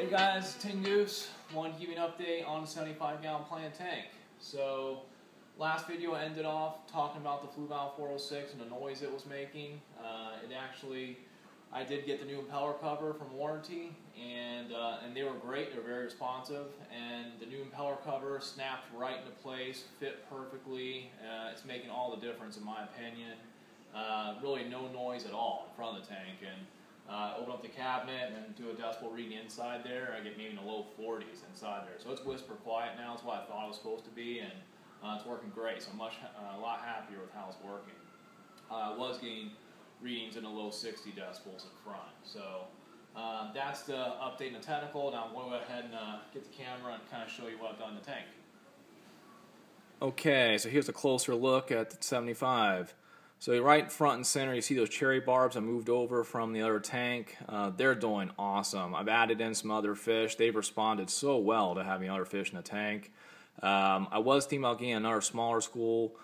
Hey guys, Tin Goose. Wanted to give you an update on the 75-gallon plant tank. So, last video I ended off talking about the Flue Valve 406 and the noise it was making. I did get the new impeller cover from warranty, and they were great. They were very responsive, and the new impeller cover snapped right into place, fit perfectly. It's making all the difference in my opinion. Really no noise at all in front of the tank, and open up the cabinet and do a decibel reading inside there. I get maybe in the low 40s inside there, so it's whisper quiet now. It's what I thought it was supposed to be, and it's working great. So I'm a lot happier with how it's working. I was getting readings in the low 60 decibels in front. So that's the update in the technical. Now I'm going to go ahead and get the camera and kind of show you what I've done in the tank. Okay, so here's a closer look at the 75. So right front and center, you see those cherry barbs I moved over from the other tank. They're doing awesome. I've added in some other fish. They've responded so well to having other fish in the tank. I was thinking about getting another smaller school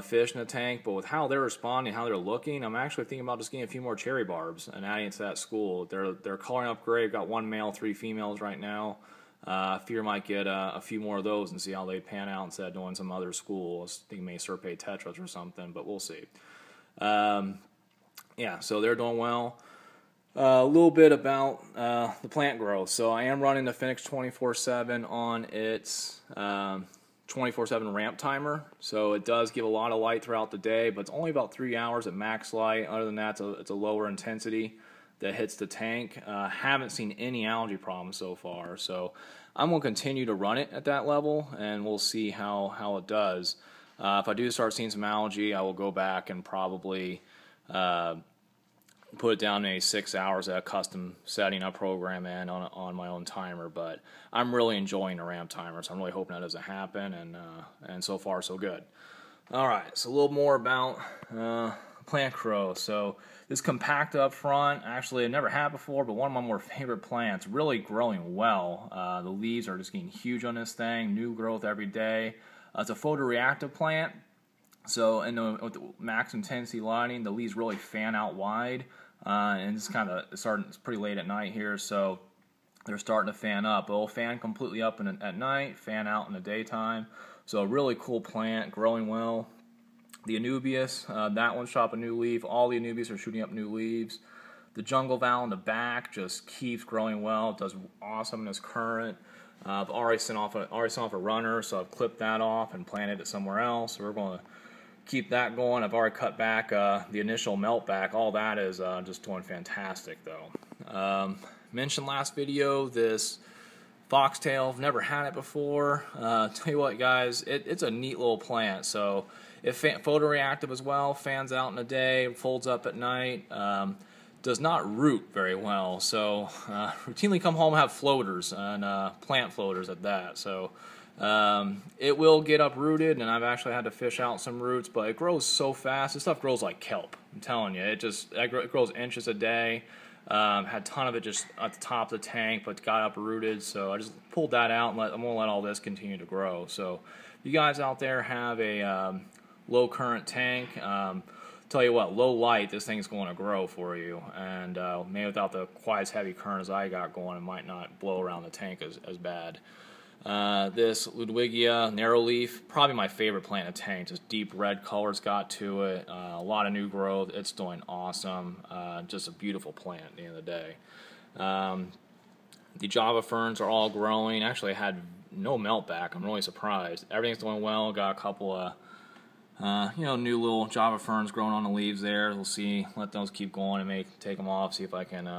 fish in the tank, but with how they're responding, how they're looking, I'm actually thinking about just getting a few more cherry barbs and adding it to that school. They're coloring up great. I've got 1 male, 3 females right now. I fear I might get a few more of those and see how they pan out instead of doing some other school. I was thinking maybe Serpae tetras or something, but we'll see. Yeah, so they're doing well. A little bit about the plant growth. So I am running the Finnex 24/7 on its 24/7 ramp timer. So it does give a lot of light throughout the day, but it's only about 3 hours at max light. Other than that, it's a lower intensity that hits the tank. Haven't seen any algae problems so far, so I'm going to continue to run it at that level, and we'll see how it does. If I do start seeing some algae, I will go back and probably put it down to 6 hours at a custom setting I program in on my own timer. But I'm really enjoying the ramp timer, so I'm really hoping that doesn't happen, and so far so good. Alright, so a little more about plant growth. So this compact up front, actually I never had before, but one of my more favorite plants, really growing well. The leaves are just getting huge on this thing, new growth every day. It's a photoreactive plant, so with the max intensity lighting, the leaves really fan out wide, and it's pretty late at night here, so they're starting to fan up. It'll fan completely up at night, fan out in the daytime. So a really cool plant, growing well. The Anubias, that one's shot up a new leaf. All the Anubias are shooting up new leaves. The Jungle Val in the back just keeps growing well. It does awesome in this current. I've already sent off a runner, so I've clipped that off and planted it somewhere else. So we're going to keep that going. I've already cut back the initial melt back. All that is just doing fantastic, though. Mentioned last video this foxtail. I've never had it before. Tell you what, guys, it's a neat little plant. So it's photoreactive as well. Fans out in the day, folds up at night. Does not root very well, so routinely come home and have floaters, and plant floaters at that. So it will get uprooted, and I've actually had to fish out some roots, but it grows so fast. This stuff grows like kelp, I'm telling you. It grows inches a day. Had a ton of it just at the top of the tank, but got uprooted, so I just pulled that out, and I'm going to let all this continue to grow. So if you guys out there have a low current tank, tell you what, low light, this thing's going to grow for you, and maybe without the quite as heavy current as I got going, it might not blow around the tank as bad. This Ludwigia narrow leaf, probably my favorite plant in the tank. Just deep red colors got to it, a lot of new growth. It's doing awesome. Just a beautiful plant at the end of the day. The Java ferns are all growing. Actually, I had no melt back. I'm really surprised. Everything's doing well. Got a couple of new little Java ferns growing on the leaves there. We'll see, let those keep going and take them off, see if I can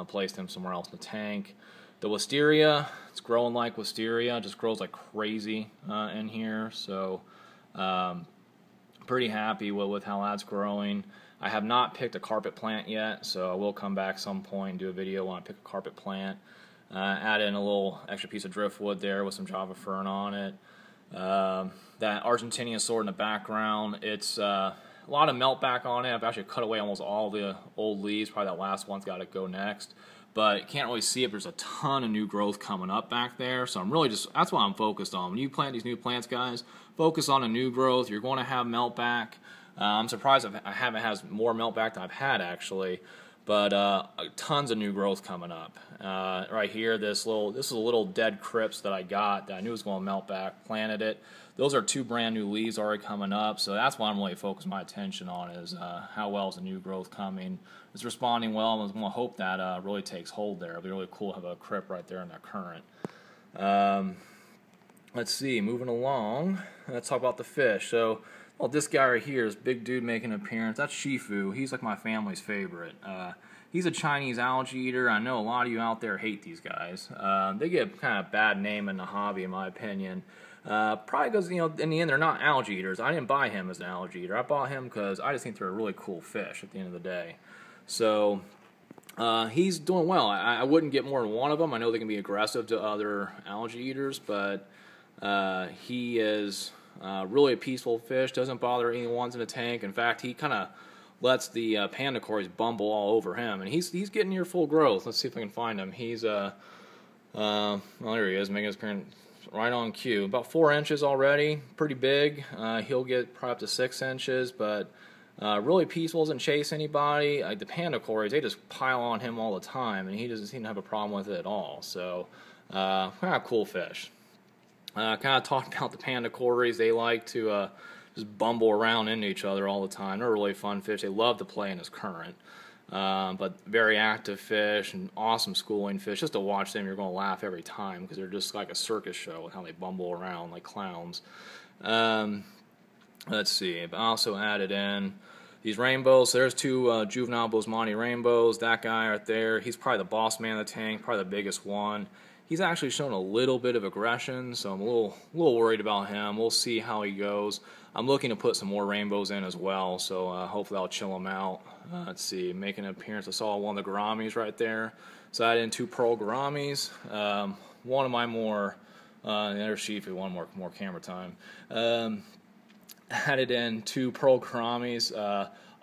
place them somewhere else in the tank. The wisteria, it's growing like wisteria, just grows like crazy in here, so pretty happy with how that's growing. I have not picked a carpet plant yet, so I will come back some point and do a video when I pick a carpet plant. Add in a little extra piece of driftwood there with some Java fern on it. That Argentinian sword in the background, it's a lot of melt back on it. I've actually cut away almost all the old leaves. Probably that last one's got to go next, but can't really see it. There's a ton of new growth coming up back there, so I'm really that's what I'm focused on. When you plant these new plants, guys, focus on the new growth. You're going to have melt back. I'm surprised I haven't had more melt back than I've had, actually, but tons of new growth coming up. Right here, this is a little dead crypts that I got that I knew was going to melt back. Planted it. Those are 2 brand new leaves already coming up, so that's what I'm really focusing my attention on, is how well is the new growth coming. It's responding well, and I'm going to hope that really takes hold there. It'll be really cool to have a crypt right there in that current. Let's see, moving along, let's talk about the fish. So, well, this guy right here is big dude making an appearance. That's Shifu. He's like my family's favorite. He's a Chinese algae eater. I know a lot of you out there hate these guys. They get kind of bad name in the hobby, in my opinion. Probably because, in the end, they're not algae eaters. I didn't buy him as an algae eater. I bought him because I just think they're a really cool fish at the end of the day. So, he's doing well. I wouldn't get more than one of them. I know they can be aggressive to other algae eaters, but he is really a peaceful fish. Doesn't bother any ones in the tank. In fact, he kind of lets the Panda Corys bumble all over him, and he's getting near full growth. Let's see if I can find him. He's well, there he is, making his appearance right on cue. About 4 inches already, pretty big. He'll get probably up to 6 inches, but really peaceful, doesn't chase anybody. The Panda Corys, they just pile on him all the time, and he doesn't seem to have a problem with it at all. So, kind of cool fish. Kind of talked about the Panda Corys. They like to just bumble around into each other all the time. They're really fun fish. They love to play in this current. But very active fish and awesome schooling fish. Just to watch them, you're going to laugh every time because they're just like a circus show with how they bumble around like clowns. Let's see. I also added in these rainbows. So there's 2 juvenile Boesmani Rainbows. That guy right there, he's probably the boss man of the tank, probably the biggest one. He's actually shown a little bit of aggression, so I'm a little worried about him. We'll see how he goes. I'm looking to put some more rainbows in as well, so hopefully I'll chill him out. Let's see, making an appearance. I saw one of the Gouramis right there. So I added in 2 Pearl Gouramis. One of my more, there's Shifu, one more camera time. Added in 2 Pearl Gouramis.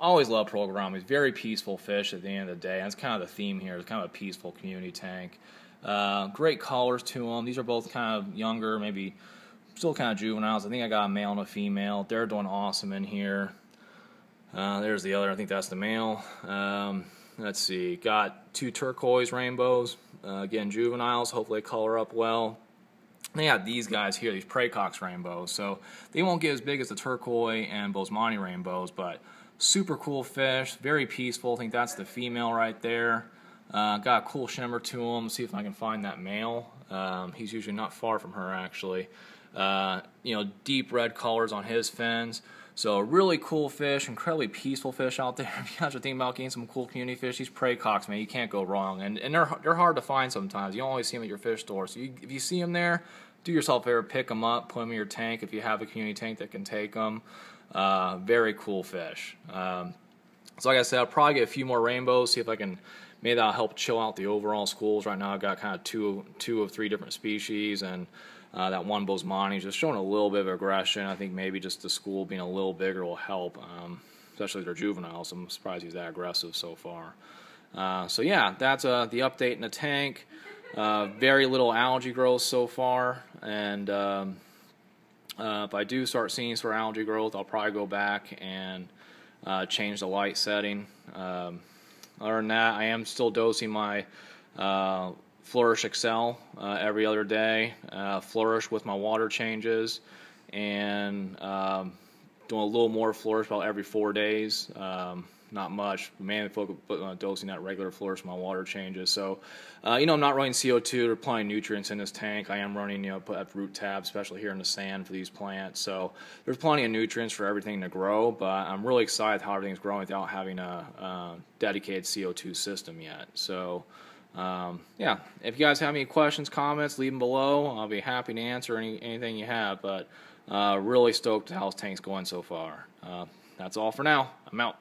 Always love Pearl Gouramis. Very peaceful fish at the end of the day. That's kind of the theme here. It's kind of a peaceful community tank. Great colors to them. These are both kind of younger, maybe still kind of juveniles. I think I got a male and a female. They're doing awesome in here. There's the other. I think that's the male. Let's see. Got 2 Turquoise Rainbows. Again, juveniles. Hopefully they color up well. They got these guys here, these Praecox Rainbows. So they won't get as big as the Turquoise and Boesmani Rainbows, but super cool fish. Very peaceful. I think that's the female right there. Got a cool shimmer to him. See if I can find that male. He's usually not far from her, actually. Deep red colors on his fins. So really cool fish, incredibly peaceful fish out there. If you guys are thinking about getting some cool community fish, these Praecox, man, you can't go wrong. And they're hard to find sometimes. You don't always see them at your fish store. So if you see them there, do yourself a favor, pick them up, put them in your tank if you have a community tank that can take them. Very cool fish. So like I said, I'll probably get a few more rainbows, see if I can. Maybe that'll help chill out the overall schools. Right now I've got kind of two of 3 different species, and that one Boesmani just showing a little bit of aggression. I think maybe just the school being a little bigger will help, especially if they're juveniles. I'm surprised he's that aggressive so far. So yeah, that's the update in the tank. Very little algae growth so far, and if I do start seeing sort of algae growth, I'll probably go back and change the light setting. Other than that, I am still dosing my Flourish Excel every other day. Flourish with my water changes, and doing a little more Flourish about every 4 days. Not much, mainly dosing that regular Flourish with my water changes. So, I'm not running CO2 or plenty of nutrients in this tank. I am running, put root tabs, especially here in the sand for these plants. So there's plenty of nutrients for everything to grow, but I'm really excited how everything's growing without having a dedicated CO2 system yet. So, yeah, if you guys have any questions, comments, leave them below. I'll be happy to answer anything you have, but really stoked how this tank's going so far. That's all for now. I'm out.